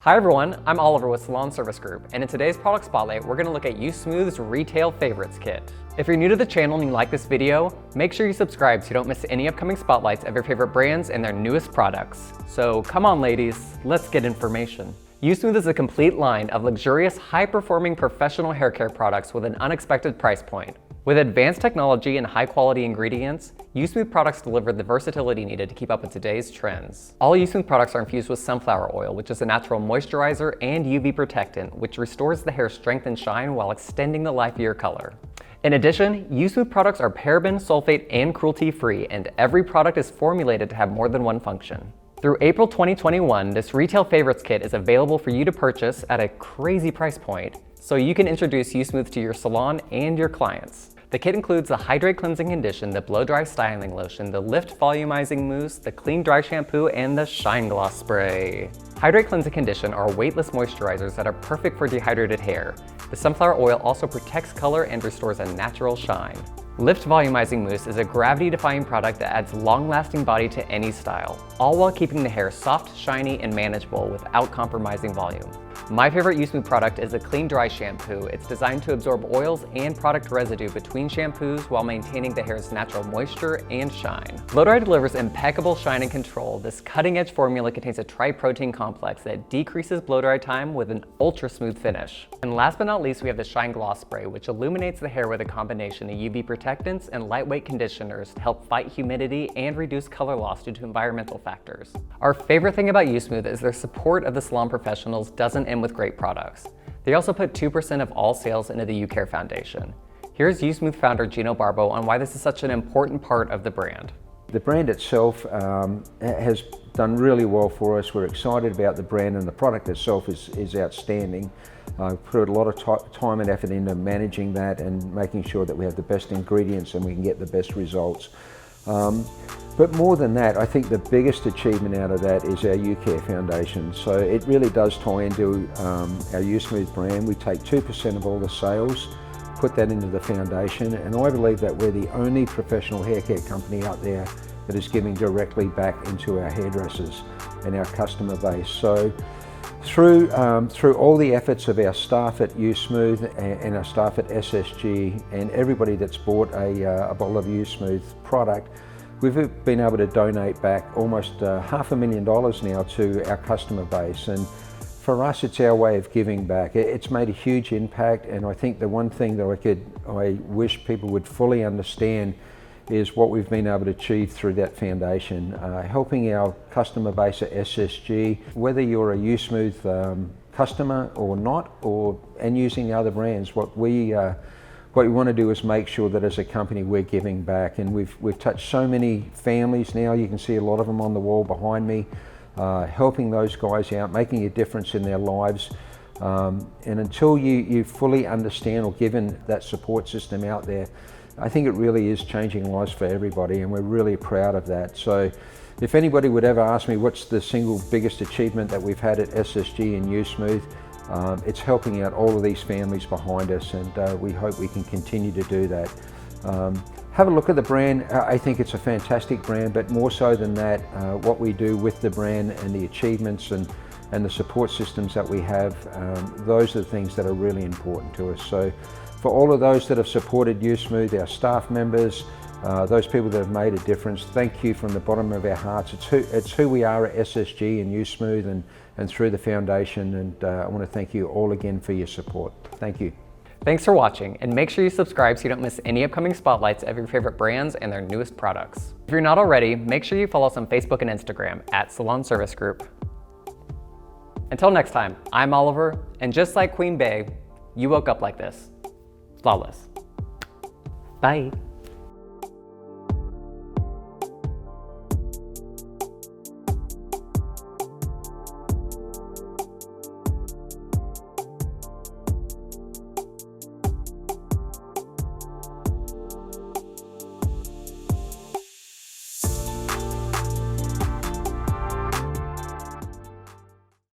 Hi everyone, I'm Oliver with Salon Service Group, and in today's product spotlight, we're going to look at usmooth's Retail Favorites Kit. If you're new to the channel and you like this video, make sure you subscribe so you don't miss any upcoming spotlights of your favorite brands and their newest products. So come on ladies, let's get information. Usmooth is a complete line of luxurious, high-performing professional hair care products with an unexpected price point. With advanced technology and high-quality ingredients, Usmooth products deliver the versatility needed to keep up with today's trends. All Usmooth products are infused with sunflower oil, which is a natural moisturizer and UV protectant, which restores the hair's strength and shine while extending the life of your color. In addition, Usmooth products are paraben, sulfate, and cruelty-free, and every product is formulated to have more than one function. Through April 2021, this Retail Favorites Kit is available for you to purchase at a crazy price point, so you can introduce Usmooth to your salon and your clients. The kit includes the Hydrate Cleansing Condition, the Blow Dry Styling Lotion, the Lift Volumizing Mousse, the Clean Dry Shampoo, and the Shine Gloss Spray. Hydrate Cleansing Condition are weightless moisturizers that are perfect for dehydrated hair. The sunflower oil also protects color and restores a natural shine. Lift Volumizing Mousse is a gravity-defying product that adds long-lasting body to any style, all while keeping the hair soft, shiny, and manageable without compromising volume. My favorite Usmooth product is the Clean Dry Shampoo. It's designed to absorb oils and product residue between shampoos while maintaining the hair's natural moisture and shine. Blow Dry delivers impeccable shine and control. This cutting-edge formula contains a tri-protein complex that decreases blow dry time with an ultra-smooth finish. And last but not least, we have the Shine Gloss Spray, which illuminates the hair with a combination of UV protectants and lightweight conditioners to help fight humidity and reduce color loss due to environmental factors. Our favorite thing about Usmooth is their support of the salon professionals doesn't end with great products. They also put 2% of all sales into the Ucare Foundation. Here's Usmooth founder Gino Barbo on why this is such an important part of the brand. The brand itself has done really well for us. We're excited about the brand, and the product itself is outstanding. Put a lot of time and effort into managing that and making sure that we have the best ingredients and we can get the best results. But more than that, I think the biggest achievement out of that is our Ucare Foundation. So it really does tie into our Usmooth brand. We take 2% of all the sales, put that into the foundation, and I believe that we're the only professional hair care company out there that is giving directly back into our hairdressers and our customer base. So through all the efforts of our staff at Usmooth and our staff at SSG and everybody that's bought a bottle of Usmooth product, we've been able to donate back almost $500,000 now to our customer base. And for us, it's our way of giving back. It's made a huge impact, and I think the one thing that I wish people would fully understand is what we've been able to achieve through that foundation. Helping our customer base at SSG, whether you're a Usmooth customer or not, and using the other brands, what we want to do is make sure that as a company we're giving back. And we've touched so many families now. You can see a lot of them on the wall behind me, helping those guys out, making a difference in their lives. And until you fully understand or given that support system out there, I think it really is changing lives for everybody, and we're really proud of that. So if anybody would ever ask me what's the single biggest achievement that we've had at SSG and Usmooth, it's helping out all of these families behind us, and we hope we can continue to do that. Have a look at the brand. I think it's a fantastic brand, but more so than that, what we do with the brand and the achievements and the support systems that we have, those are the things that are really important to us. So for all of those that have supported Usmooth, our staff members, those people that have made a difference, thank you from the bottom of our hearts. It's who we are at SSG and Usmooth and through the foundation, and I want to thank you all again for your support. Thank you. Thanks for watching, and make sure you subscribe so you don't miss any upcoming spotlights of your favorite brands and their newest products. If you're not already, make sure you follow us on Facebook and Instagram at Salon Service Group. Until next time, I'm Oliver, and just like Queen Bey, you woke up like this. Flawless. Bye.